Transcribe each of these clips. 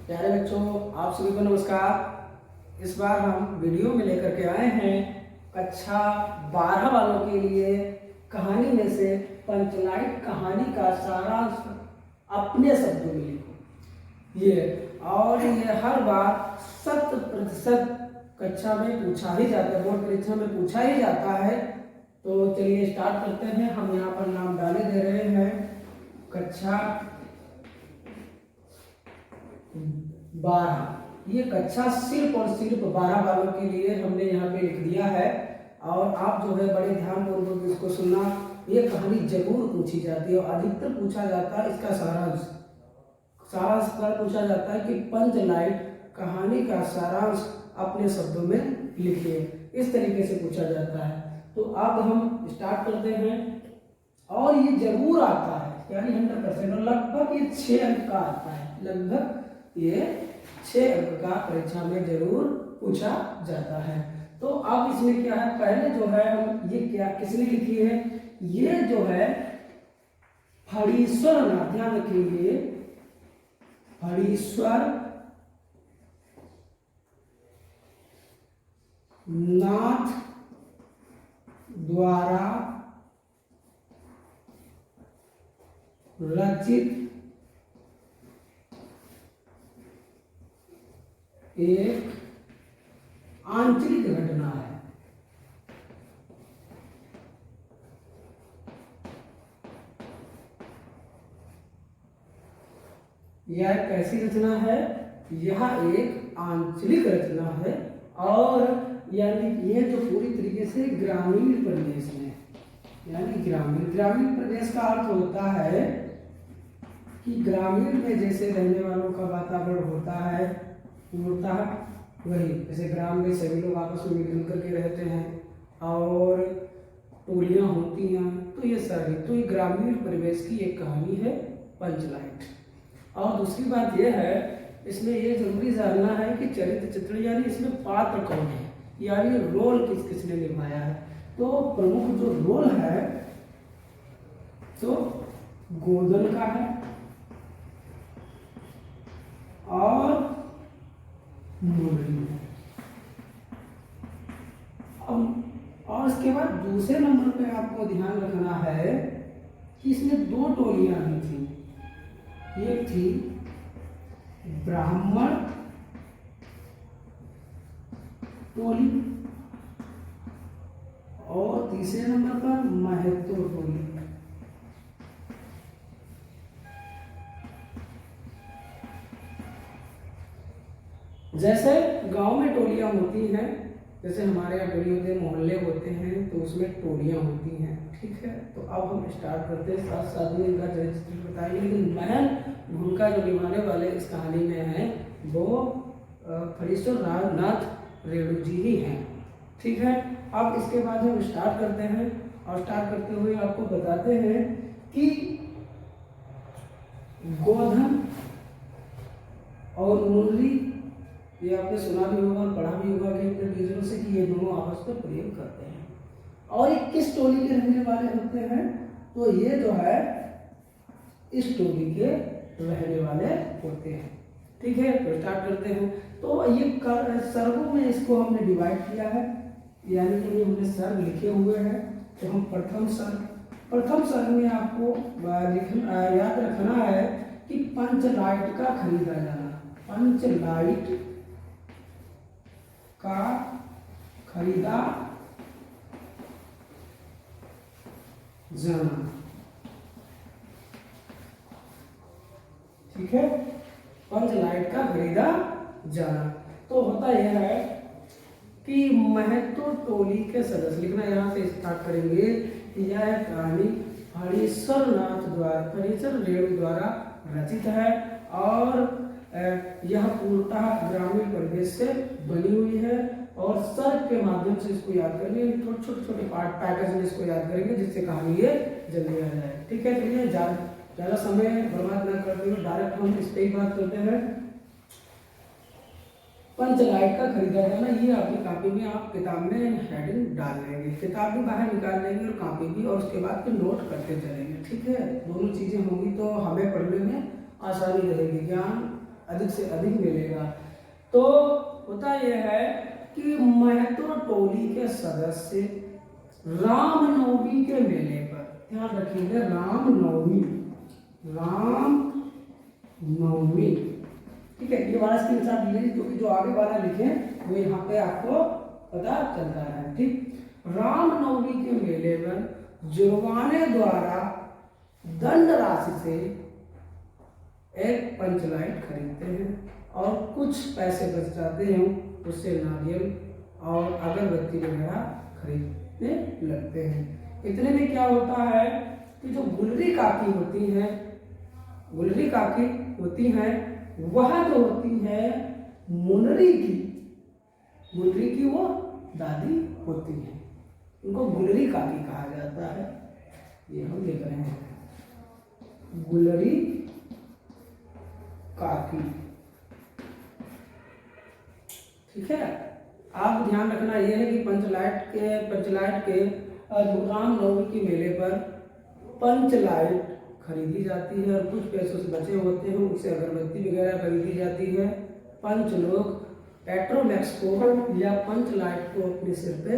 प्यारे बच्चों, आप सभी को नमस्कार। इस बार हम वीडियो में लेकर के आए हैं कक्षा 12 वालों के लिए कहानी में से पंचलाइट कहानी का सारांश अपने शब्दों में लिखो। ये हर बार 100% कक्षा में पूछा ही जाता है, बोर्ड परीक्षा में पूछा ही जाता है। तो चलिए स्टार्ट करते हैं। हम यहाँ पर नाम डाले दे रहे हैं कक्षा 12। ये कक्षा सिर्फ और सिर्फ 12 वालों के लिए हमने यहाँ पे लिख दिया है। और आप जो है बड़े ध्यान पूर्वक इसको सुनना। ये कहानी जरूर पूछी जाती है और अधिकतर पूछा जाता है इसका सारांश पर पूछा जाता है कि पंचलाइट कहानी का सारांश अपने शब्दों में लिखिए। इस तरीके से पूछा जाता है। तो अब हम स्टार्ट करते हैं। और ये जरूर आता है, यानी 100%, और लगभग ये 6 अंक का आता है। लगभग ये 6 अंक का परीक्षा में जरूर पूछा जाता है। तो अब इसमें क्या है, पहले जो है हम ये क्या किसने लिखी है, ये जो है फणीश्वर नाथ, ध्यान रखिए, फणीश्वर नाथ द्वारा रचित एक आंतरिक घटना है। यह कैसी रचना है, यह एक आंचलिक रचना है। और यानी यह जो पूरी तरीके से ग्रामीण प्रदेश में, यानी ग्रामीण प्रदेश का अर्थ होता है कि ग्रामीण में जैसे रहने वालों का वातावरण होता है पूर्णतः वही, जैसे ग्राम में सभी लोग आपस में मिलजुल करके रहते हैं और टोलियां होती हैं। तो ये ग्रामीण परिवेश की एक कहानी है पंचलाइट। और दूसरी बात यह है, इसमें ये जरूरी जानना है कि चरित्र चित्रण यानी इसमें पात्र कौन है, यानी रोल किस किसने निभाया है। तो प्रमुख जो रोल है तो गोदन का है और मुरली है। और इसके बाद दूसरे नंबर पे आपको ध्यान रखना है कि इसमें 2 टोलियां भी थी। एक थी ब्राह्मण टोली और तीसरे नंबर पर महतो टोली। जैसे गांव में टोलियां होती हैं, जैसे हमारे यहाँ टोली होते हैं, मोहल्ले होते हैं, तो उसमें टोलियां होती हैं। ठीक है, तो अब हम स्टार्ट करते हैं। साथ साथ में इनका चरित्र बताएंगे, लेकिन महल भूमिका जो निभाने वाले इस कहानी में हैं वो फणीश्वर नाथ रेणु जी ही हैं। ठीक है, अब इसके बाद हम स्टार्ट करते हैं और स्टार्ट करते हुए आपको बताते हैं कि गोधन और मुरली, ये आपने सुना भी होगा और पढ़ा भी होगा कि अपने टीचरों से कि ये दोनों आपस में प्रेम करते हैं। और ये किस टोली के रहने वाले होते हैं, तो ये जो है इस टोली के रहने वाले होते हैं। ठीक है, तो स्टार्ट करते हैं। तो ये सर्गों में इसको हमने डिवाइड किया है, यानी कि ये हमने सर्ग लिखे हुए हैं। तो हम प्रथम सर्ग में आपको याद रखना है कि पंचलाइट का खरीदा जाना, पंचलाइट का खरीदा जाना। ठीक है, पंचलाइट का खरीदा जाना। तो होता यह है कि महतो टोली के सदस्य, लिखना यहाँ से स्टार्ट करेंगे। यह कहानी फणीश्वर रेणु द्वारा रचित है और यह पूर्णतः ग्रामीण परिवेश से बनी हुई है। और सर्ग के माध्यम से इसको याद करेंगे, छोटे पार्ट पैकेज में इसको याद करेंगे, जिससे कहानी ये जल्दी आ जाए। ठीक है, चलिए ज़्यादा समय बर्बाद न करते हुए डायरेक्ट हम इस पर ही बात करते हैं। पंचलाइट का खरीदा जाना, ये अपनी कॉपी में आप किताब में हेडिंग डाल लेंगे, किताब भी बाहर निकाल लेंगे और कॉपी भी, और उसके बाद फिर नोट करते चलेंगे। ठीक है, दोनों चीज़ें होंगी तो हमें पढ़ने में आसानी रहेगी, ज्ञान अधिक से अधिक मिलेगा। तो होता यह है कि महतो टोली के सदस्य रामनवमी के मेले पर, ध्यान रखिएगा, रामनवमी, ठीक है, ये वाला स्क्रीनशॉट लीजिए क्योंकि जो आगे वाला लिखे वो यहाँ पे आपको पता चलता है। ठीक, रामनवमी के मेले पर जुर्माने द्वारा दंड राशि से एक पंचलाइट खरीदते हैं और कुछ पैसे बच जाते हैं, उससे नारियल और अगरबत्ती वगैरह खरीदने लगते हैं। इतने में क्या होता है कि जो गुलरी काकी होती हैं, वह जो होती है मुनरी की वो दादी होती है, उनको गुलरी काकी कहा जाता है। ये हम देख रहे हैं, गुलरी काकी। ठीक है, आप ध्यान रखना यह है कि पंचलाइट के रामनवमी के मेले पर पंचलाइट खरीदी जाती है और कुछ पैसों से बचे होते हैं उनसे अगरबत्ती वगैरह खरीदी जाती है। पंच लोग पेट्रोमैक्स को या पंचलाइट को अपने सिर पे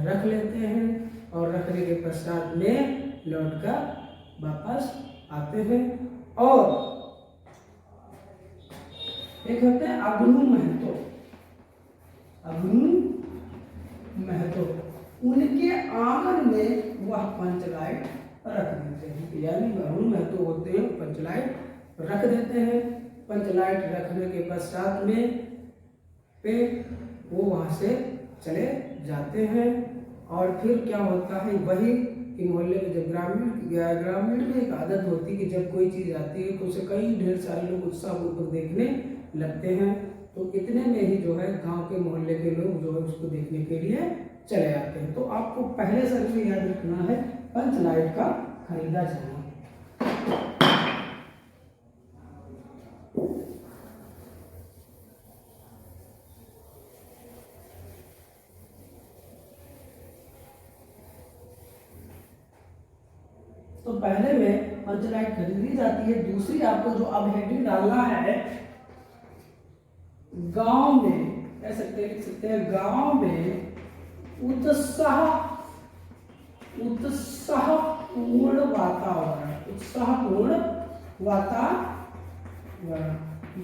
रख लेते हैं और रखने के पश्चात में लौटकर वापस आते हैं। और एक होते हैं अग्नू महतो, उनके आंगन में वह पंचलाइट रख देते हैं, यानी अग्नू महतो होते हैं पंचलाइट रख देते हैं। पंचलाइट रखने के पश्चात में पे वो वहां से चले जाते हैं। और फिर क्या होता है, वही कि मोहल्ले में जब ग्रामीण में एक आदत होती है कि जब कोई चीज आती है तो उसे कई ढेर सारे लोग उत्साहपूर्वक देखने लगते हैं। तो इतने में ही जो है गांव के मोहल्ले के लोग जो है उसको देखने के लिए चले आते हैं। तो आपको पहले से भी याद रखना है पंचलाइट का खरीदा जाना। तो पहले में पंचलाइट खरीदी जाती है। दूसरी आपको जो अब हेडिंग डालना है, गांव में कह सकते हैं, लिख सकते हैं, गांव में उत्साहपूर्ण वातावरण,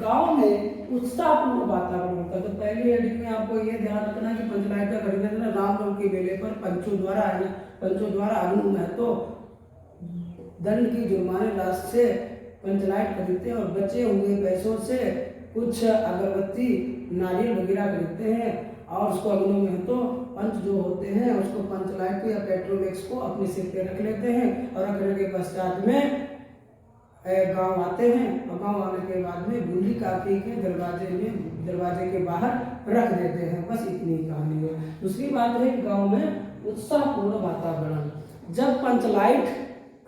गांव में उत्साहपूर्ण वातावरण होता है। तो पहली हेडिंग में आपको ये ध्यान रखना कि पंचलाइट का खरीदना रामनवमी के मेले पर पंचों द्वारा अग्नू महतो दंड की जुर्माने राशि से पंचलाइट खरीदते हैं और बचे हुए पैसों से कुछ अगरबत्ती नारियल वगैरह खरीदते हैं और उसको अग्नू महतो पंच जो होते हैं उसको पंचलाइट को या पेट्रोमैक्स को अपने सिर पे रख लेते हैं और रखने के पश्चात में गांव आते हैं और गांव आने के बाद में गुलरी काकी के दरवाजे के बाहर रख देते हैं। बस इतनी कहानी है। दूसरी बात है कि गांव में उत्साहपूर्ण वातावरण, जब पंचलाइट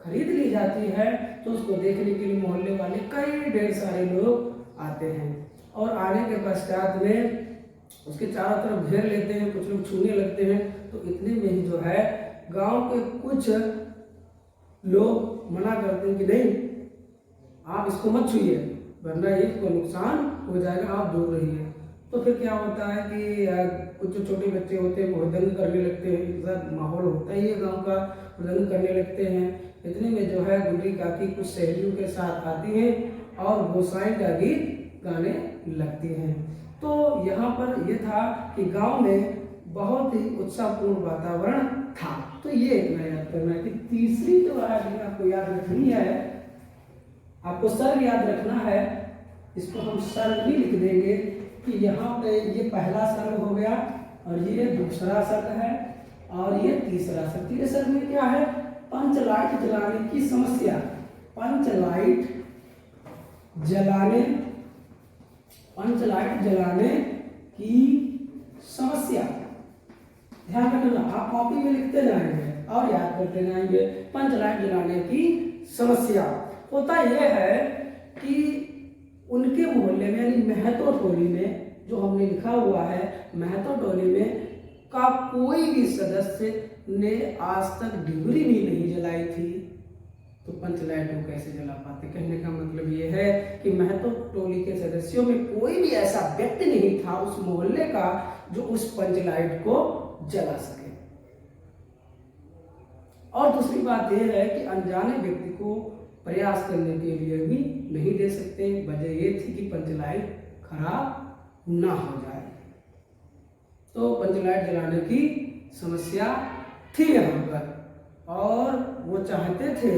खरीद ली जाती है तो उसको देखने के लिए मोहल्ले वाले कई ढेर सारे लोग आते हैं और आने के पश्चात में उसके चारों तरफ घेर लेते हैं, कुछ लोग छूने लगते हैं। तो इतने में ही जो है गांव के कुछ लोग मना करते हैं कि नहीं, आप इसको मत छूइए वरना इसको नुकसान हो जाएगा, आप दूर रहिए। तो फिर क्या होता है कि कुछ जो छोटे बच्चे होते हैं वो दंग करने लगते हैं, माहौल होता ही है गांव का, दंग करने लगते हैं। इतने में जो है गुलरी काकी कुछ सहेलियों के साथ आती हैं और गोसाई का गीत गाने लगती हैं। तो यहाँ पर यह था कि गांव में बहुत ही उत्साहपूर्ण वातावरण था। तो ये इतना याद करना है कि तीसरी जो आपको याद रखनी है, आपको सर्ग याद रखना है। इसको हम सर्ग भी लिख देंगे कि यहाँ पे ये पहला सर्ग हो गया और ये दूसरा सर्ग है और ये तीसरा सर्ग। तीसरे सर्ग में क्या है, पंचलाइट जलाने की समस्या, पंचलाइट जलाने की समस्या। ध्यान रखना, आप कॉपी में लिखते जाएंगे और याद करते जाएंगे। पंचलाइट जलाने की समस्या होता यह है कि उनके मोहल्ले में यानी महतो टोली में, जो हमने लिखा हुआ है महतो टोली में का कोई भी सदस्य ने आज तक डिबरी भी नहीं जलाई थी। तो पंचलाइट को कैसे जला पाते, कहने का मतलब ये है कि महतो टोली के सदस्यों में कोई भी ऐसा व्यक्ति नहीं था उस मोहल्ले का जो उस पंच लाइट को जला सके। और दूसरी बात यह है कि अनजाने व्यक्ति को प्रयास करने के लिए भी नहीं दे सकते। वजह यह थी कि पंच लाइट खराब ना हो जाए। तो पंच लाइट जलाने की समस्या थी यहाँ पर, और वो चाहते थे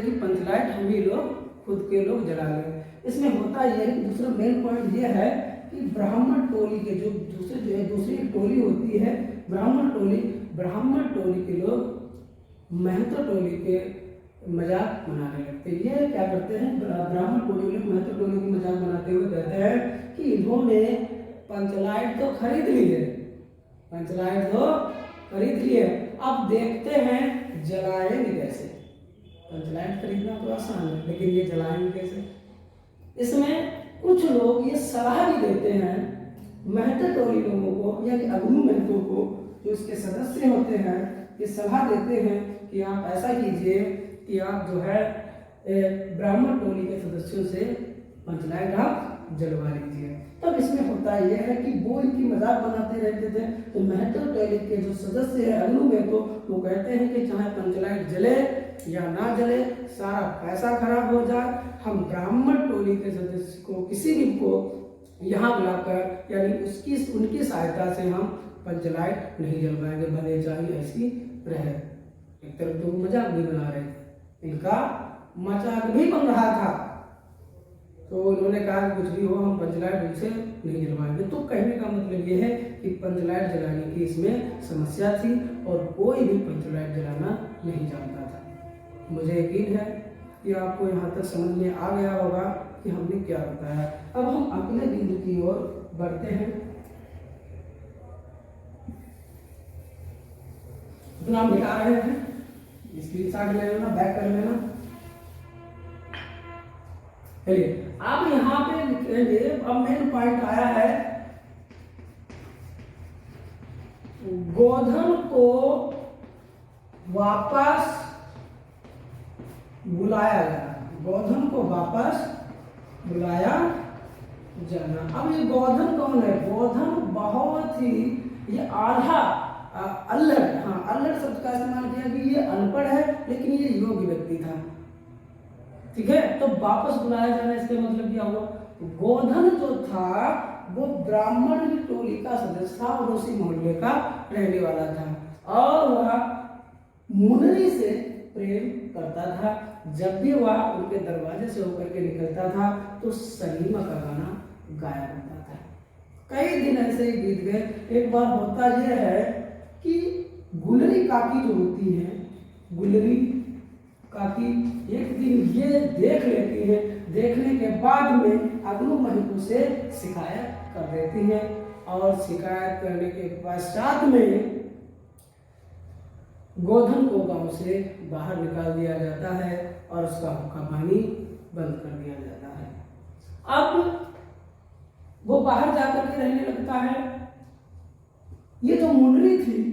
कि पंच लाइट हम ही लोग खुद के लोग जला लें। इसमें होता यह है, दूसरा मेन पॉइंट ये है कि ब्राह्मण टोली के जो दूसरी टोली होती है ब्राह्मण टोली के लोग महतो टोली के मजाक बनाने लगते हैं। ये क्या करते हैं, ब्राह्मण टोली लोग महतो टोली की मजाक बनाते हुए कहते हैं कि इन्होंने पंचलाइट तो खरीद ली है, अब देखते हैं जलाएंगे कैसे। पंचलाइट खरीदना तो आसान है, लेकिन ये जलाएंगे कैसे। इसमें कुछ लोग ये सलाह भी देते हैं महतो टोली लोगों को, या कि अग्नि महतो को, जो इसके सदस्य होते हैं, ये सलाह देते हैं कि आप ऐसा कीजिए कि आप जो है ब्राह्मण टोली के सदस्यों से पंचलाइट आप जलवा लीजिए। तब इसमें होता यह है कि वो इनकी मजाक बनाते रहते थे। तो महतो टोली के जो सदस्य है अग्नि महतो, वो कहते हैं कि चाहे पंचलाइट जले या ना जले, सारा पैसा खराब हो जाए, हम ब्राह्मण टोली के सदस्य को किसी भी को यहाँ बुलाकर, यानी उनकी सहायता से हम पंचलाइट नहीं जलवाएंगे, भले चाहे ऐसी रहे। एक तरफ तो मजाक भी बना रहे थे, इनका मजाक भी बन रहा था। तो उन्होंने कहा कुछ भी हो हम पंचलाइट उनसे नहीं जलवाएंगे। तो कहने का मतलब ये है कि पंचलाइट जलाने की इसमें समस्या थी और कोई भी पंचलाइट जलाना नहीं जानता था। मुझे यकीन है कि आपको यहाँ तक समझ में आ गया होगा कि हमने क्या बताया। अब हम अगले बिंदु की ओर बढ़ते हैं। इतना मिटा रहे हैं, स्क्रीनशॉट ले लेना, बैक कर लेना। चलिए आप यहाँ पे लिखेंगे, अब मेन पॉइंट आया है गोधन को वापस बुलाया जाना। गोधन को वापस बुलाया जाना। अब ये गोधन कौन है? गोधन बहुत ही ये आधा अल्लड़, अल्लड़ शब्द का इस्तेमाल किया कि ये अनपढ़ है लेकिन ये योग्य व्यक्ति था। ठीक है, तो वापस बुलाया जाना इसका मतलब क्या हुआ? गोधन जो था वो ब्राह्मण टोली का सदस्य था और उसी मोहल्ले का रहने वाला था और वह मुनरी से प्रेम करता था। जब भी वह उनके दरवाजे से होकर के निकलता था तो सलीमा का गाना गाया करता था। कई दिन ऐसे ही बीत गए। एक बार होता यह है कि गुलरी काकी जो होती है, गुलरी काकी एक दिन ये देख लेती है, देखने के बाद में अग्नि महतो से शिकायत कर देती है और शिकायत करने के पश्चात में गोधन को गांव से बाहर निकाल दिया जाता है और उसका हुक्का पानी बंद कर दिया जाता है। अब वो बाहर जाकर के रहने लगता है। ये जो मुनरी थी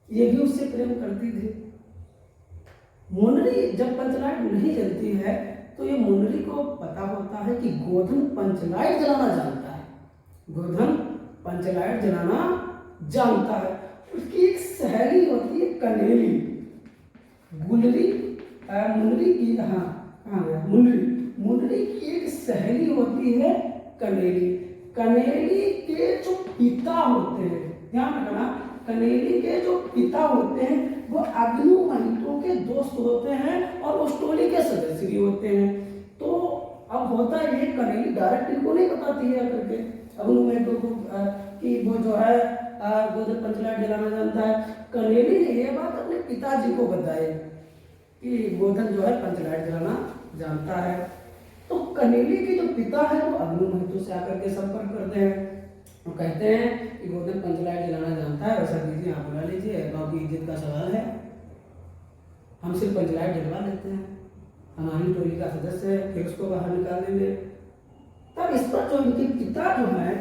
ये भी उससे प्रेम करती थी। मुनरी जब पंचलाइट नहीं जलती है तो ये मुनरी को पता होता है कि गोधन पंचलाइट जलाना जानता है। गोधन पंचलाइट जलाना जानता है। उसकी एक सहेली होती है कनेली। मुनरी की मुनरी की एक सहेली होती है कनेली। कनेली के जो पिता होते हैं, ध्यान रखना, कनेली के जो पिता होते हैं वो अग्नि महतो के दोस्त होते हैं और उस टोली के सदस्य भी होते हैं। तो अब होता है ये कनेली डायरेक्ट इनको नहीं बताती है करके अग्नि महतो को कि वो जो है गोधन पंचलाइट जलाना जानता है। कनेली ने ये बात अपने पिताजी को बताई कि गोधन जो है पंचलाइट जलाना जानता है। तो कनेली के जो पिता है वो अग्नि महतो से आकर के संपर्क करते हैं और कहते हैं कि गोधन पंचलाइट जलाना जानता है, वैसा कीजिए, आप बुला लीजिए, गाँव की इज्जत का सवाल है, हम सिर्फ पंचलाइट जलवा लेते हैं, हमारी टोली का सदस्य है, फिर उसको बाहर निकाल देंगे। तब इस पर जो इनके पिता जो है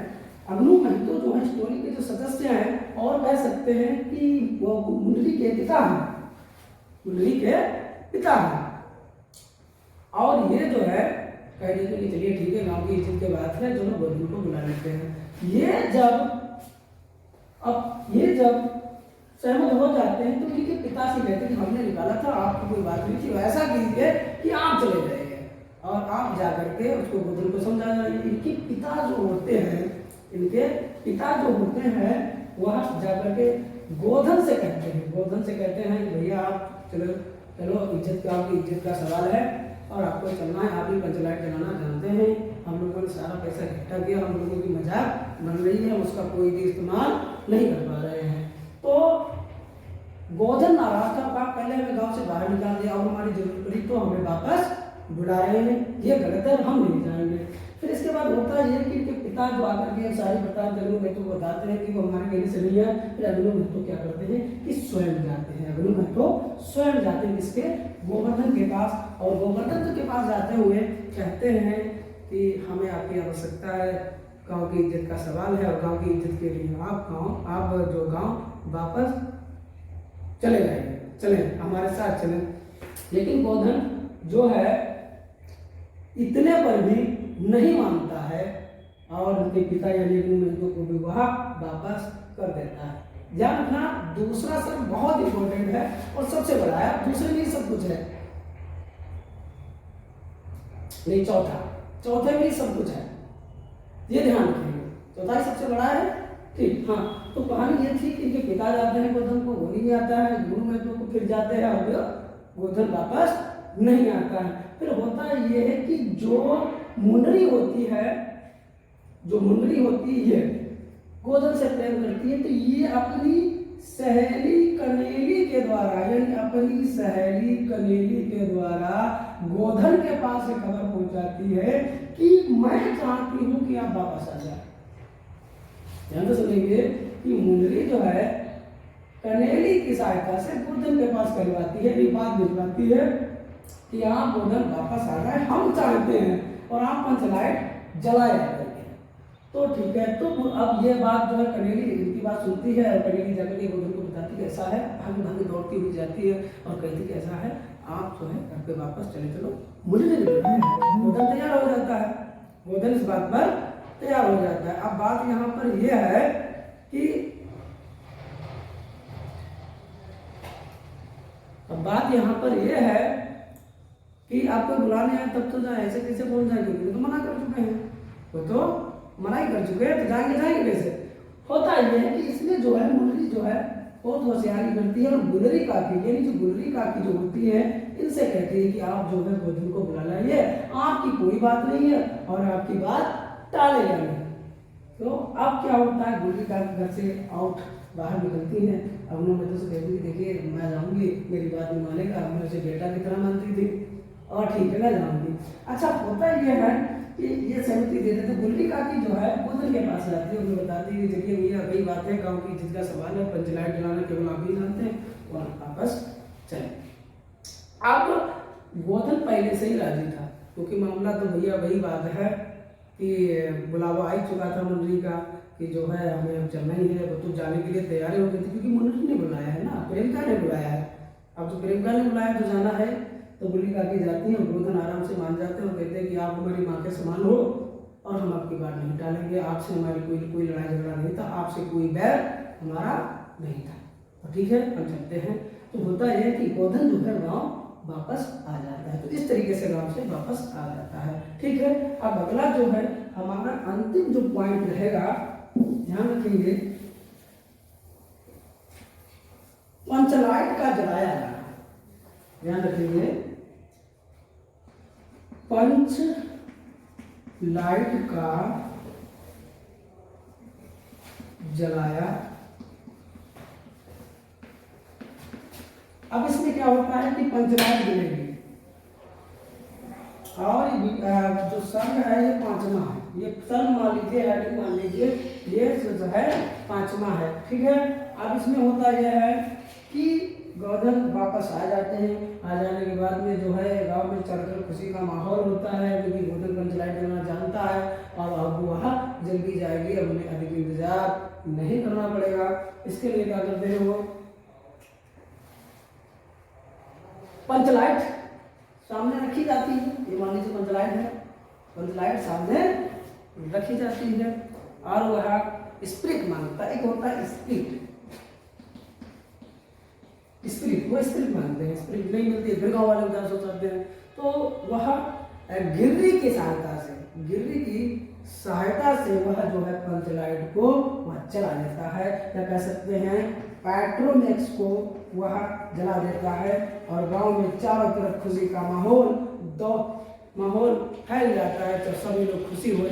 अग्नि महतो जो है टोली के जो सदस्य हैं और कह सकते हैं कि वो मुनरी के पिता हैं, मुनरी के पिता हैं। और ये जो है कह रही थी कि चलिए ठीक है, गांव की इज्जत की बात है, चलो गोधन को बुला लेते हैं। ये जब सहमत हो जाते हैं तो इनके पिता से कहते हैं कि हमने निकाला था, आपको कोई बात नहीं थी, वैसा कीजिए कि आप चले जाइए और आप जाकर के उसको गोधन को समझा जाइए। इनके पिता जो होते हैं वह जाकर के गोधन से कहते हैं कि भैया आप चलो इज्जत का, आपकी इज्जत का सवाल है और आपको चलना है, आप ही पंचायत चलाना जानते हैं, हम लोगों ने सारा पैसा इकट्ठा किया, हम लोगों की मजाक बन रही है, उसका कोई भी इस्तेमाल नहीं कर पा रहे हैं। तो गोधन नाराज था, आप पहले हमें गांव से बाहर निकाल दिया और हमारी जरूरत पड़ी तो हमें वापस बुला रहे हैं, ये गलत है, हम नहीं जाएंगे। फिर इसके बाद होता है कि इनके पिता जो आकर के सारी बताते हैं, मैं तो बताते हैं कि वो हमारे कहने से नहीं है। फिर अग्नि महतो क्या करते हैं कि स्वयं जाते हैं, अग्नि महतो स्वयं जाते हैं किसके, गोवर्धन के पास। और गोवर्धन के पास जाते हुए कहते हैं कि हमें आपकी आवश्यकता है, गांव की इज्जत का सवाल है और गांव की इज्जत के लिए आप जो गांव वापस चले जाएंगे, चले हमारे साथ चले। लेकिन गोधन जो है इतने पर भी नहीं मानता है और उनके पिता यानी अग्नि महतो को भी वह वापस कर देता है। ध्यान रखना, दूसरा शब्द बहुत इंपॉर्टेंट है और सबसे बड़ा है, दूसरे में सब कुछ है नहीं, चौथे में सब कुछ है, ये ध्यान रखिएगा, चौथा ही सबसे बड़ा है। ठीक, हाँ। तो कहानी ये थी कि इनके पिता जाते हैं गोधन को, वो नहीं आता है, गुरु महतो को फिर जाते हैं और गोधन वापस नहीं आता है। फिर होता ये है कि जो मुंडरी होती है ये गोधन से प्रेम करती है, तो ये अपनी सहेली कनेली के द्वारा, यानी अपनी सहेली कनेली के द्वारा गोधन के पास एक खबर पहुंचाती है कि मैं चाहती हूं कि आप वापस आ जाए। ध्यान से सुनेंगे कि मुंडरी जो है कनेली की सहायता से गोधन के पास करवाती है, ये बात भिजवाती है कि आप गोधन वापस आ जाए, हम चाहते हैं और आप पंचलाइट जलाए करके। तो ठीक है, तो अब ये बात जो है कनेली इनकी बात सुनती है और कनेली जाकर के गोधन को बताती है ऐसा है, भागी भागी दौड़ती हुई जाती है और कहती है ऐसा है, आप जो है घर पे वापस चले चलो, मुझे नहीं लगता है। गोधन तैयार हो जाता है, गोधन इस बात पर तैयार हो जाता है। अब बात यहाँ पर यह है कि कि आपको बुलाने आए तब तो जाए, ऐसे कैसे बोल जाएंगे, तो मना कर चुके हैं, वो तो मना ही कर चुके हैं, तो जाएंगे कैसे। होता ये है कि इसमें जो है मुंडरी जो है बहुत होशियारी करती है और गुलरी काकी, यानी जो गुलरी काकी जो होती है इनसे कहती है कि आप जो है गोधन को बुला लाइए, आपकी कोई बात नहीं है और आपकी बात टालेगा नहीं। तो अब क्या होता है, गुलरी काकी घर से आउट बाहर निकलती है, अग्नि महतो से कहती है देखिए मैं जाऊंगी, मेरी बात नहीं मानेगा, मैं उसे बेटा की तरह मानती थी और ठीक है मैं जाऊंगी। अच्छा, होता यह है कि ये सहमति दे देते, गुलरी काकी जो है गोधन के पास जाती है, उन्हें बताती है कि देखिए भैया कई बातें, गांव की इज्जत का सवाल है, पंचलाइट जलाना केवल आप ही जानते हैं और वापस चले। अब गोधन पहले से ही राजी था, क्योंकि मामला तो भैया वही बात है कि बुलावा आ ही चुका था मुंडरी का कि जो है हमें अब चलना ही है, वो तो जाने के लिए तैयारी हो गई थी, क्योंकि मुंडरी ने बुलाया है ना, प्रेमिका ने बुलाया है। अब जो प्रेमिका ने बुलाया तो जाना है, तो गुलरी काकी जाती है, गोधन आराम से मान जाते हैं और कहते हैं कि आप हमारी माँ के समान हो और हम आपकी बात नहीं टालेंगे, आपसे हमारी कोई लड़ाई झगड़ा नहीं था, आपसे कोई बैर हमारा नहीं था, तो ठीक है हम चलते हैं। तो होता यह है कि गोधन जो है गाँव वापस आ जाता है, तो इस तरीके से गांव से वापस आ जाता है। ठीक है, अब अगला जो है हमारा अंतिम जो पॉइंट रहेगा, ध्यान रखेंगे, पंचलाइट का जलाया जाना। ध्यान रखेंगे, पंच लाइट का जलाया। अब इसमें क्या होता है कि पंचलाइट जलेगी और जो संघ है ये पांचवा है, ये संघ मान लीजिए, हेडिंग मान लीजिए, ये जो है पांचवा है। ठीक है, अब इसमें होता यह है कि गोधन वापस आ जाते हैं, आ जाने के बाद में जो है गांव में चारों खुशी का माहौल होता है, क्योंकि गोधन पंचलाइट जलाना जानता है और अब वह जल्दी जाएगी, अब उन्हें अधिक इंतजार नहीं करना पड़ेगा। इसके लिए क्या करते हैं, वो पंचलाइट सामने रखी जाती है, ये मान लीजिए पंचलाइट है, पंचलाइट सामने रखी जाती है। और वह स्प्रिट मांगता है, एक होता है स्प्रिट, वो स्प्रिट मांगते हैं, स्प्रिट नहीं मिलती है फिर गाँव वाले उदास हो जाते हैं। तो वह गिर्री की सहायता से, गिर्री की सहायता से वह जो है पंचलाइट को वह जला देता है, या कह सकते हैं पेट्रोमैक्स को वह जला देता है। और गांव में चारों तरफ खुशी का माहौल फैल जाता है, तो सभी लोग खुश हो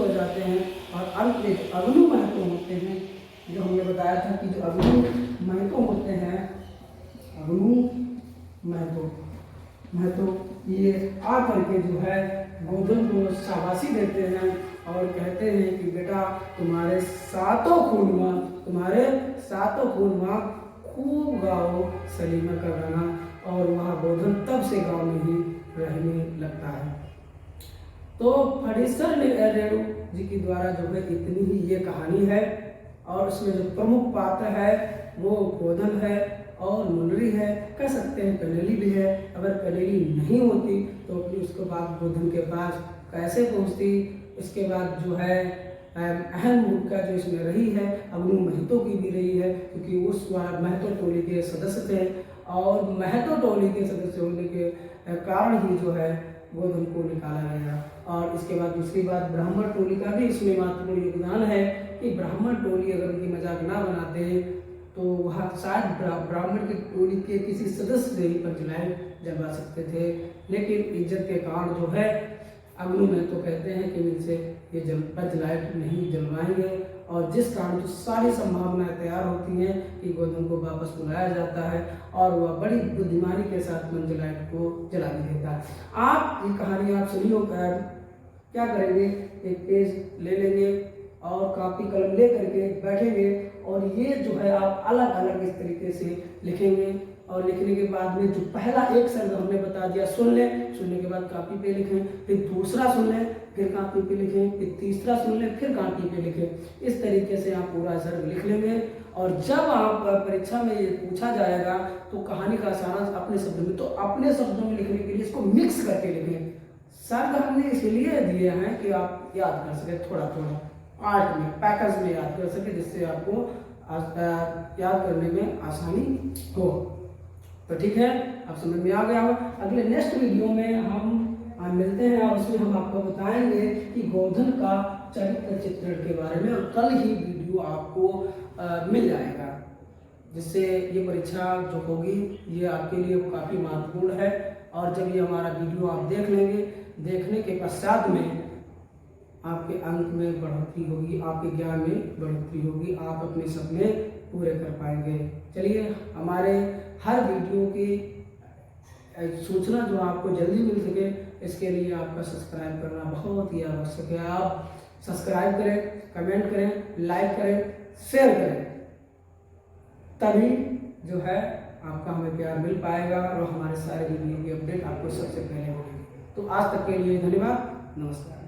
जाते हैं। और अंत में अग्नि महतो होते हैं, जो हमने बताया था कि जो अग्नि महतो होते हैं, अग्नि महतो ये आकर के जो है गोधन को शाबाशी देते हैं और कहते हैं कि बेटा तुम्हारे सातों खून माँ खूब गाओ सलीमा का गाना। और वह गोधन तब से गाँव में ही रहने लगता है। तो फणीश्वर रेणु जी के द्वारा जो है इतनी ही ये कहानी है। और उसमें जो प्रमुख पात्र है वो गोधन है और मुनरी है, कह सकते हैं कनेली भी है। अगर कनेली नहीं होती तो फिर उसके बाद गोधन के पास कैसे पहुंचती। इसके बाद जो है अहम भूमिका जो इसमें रही है अग्नि महतो की भी रही है, क्योंकि उस महतो टोली के सदस्य थे और महतो टोली के सदस्य होने के कारण ही जो है गोधन को निकाला गया। और इसके बाद दूसरी बात ब्राह्मण टोली का भी इसमें महत्वपूर्ण योगदान है कि ब्राह्मण टोली अगर उनकी मजाक ना बनाते तो वह शायद ब्राह्मण की टोली के किसी सदस्य से ही पंचलाइट जलवा सकते थे, लेकिन इज्जत के कारण जो है अग्नि में तो कहते हैं कि इनसे ये पंचलाइट नहीं जलवाएंगे। और जिस कारण तो सारी संभावनाएं तैयार होती हैं कि गोधन को वापस बुलाया जाता है और वह बड़ी बुद्धिमानी के साथ पंचलाइट को जला भी देता है। आप ये कहानी आप सुनियो, क्या करेंगे, एक पेज ले लेंगे और कापी कलम ले करके बैठेंगे और ये जो है आप अलग अलग इस तरीके से लिखेंगे। और लिखने के बाद में जो पहला एक शब्द हमने बता दिया सुन लें, सुनने के बाद कापी पे लिखें, फिर दूसरा सुन लें, फिर कापी पे लिखें, फिर तीसरा सुन लें, फिर कापी पे लिखें। इस तरीके से आप पूरा शब्द लिख लेंगे। और जब आप परीक्षा में ये पूछा जाएगा तो कहानी का सारांश अपने शब्दों में, तो अपने शब्दों में लिखने के लिए इसको मिक्स करके लिखें। शब्द हमने इसलिए दिए हैं कि आप याद कर सके, थोड़ा थोड़ा आर्ट में पैकेज में याद कर सके, जिससे आपको याद करने में आसानी हो। तो ठीक है, अब समझ में आ गया हो। अगले नेक्स्ट वीडियो में हम मिलते हैं और उसमें हम आपको बताएंगे कि गोधन का चरित्र चित्रण के बारे में। और कल ही वीडियो आपको मिल जाएगा, जिससे ये परीक्षा जो होगी ये आपके लिए काफ़ी महत्वपूर्ण है। और जब ये हमारा वीडियो आप देख लेंगे, देखने के पश्चात में आपके अंक में बढ़ोतरी होगी, आपके ज्ञान में बढ़ोतरी होगी, आप अपने सपने पूरे कर पाएंगे। चलिए, हमारे हर वीडियो की सूचना जो आपको जल्दी मिल सके, इसके लिए आपका सब्सक्राइब करना बहुत ही आवश्यक है। आप सब्सक्राइब करें, कमेंट करें, लाइक करें, शेयर करें, तभी जो है आपका हमें प्यार मिल पाएगा और हमारे सारे वीडियो की अपडेट आपको सबसे पहले होगी। तो आज तक के लिए धन्यवाद, नमस्कार।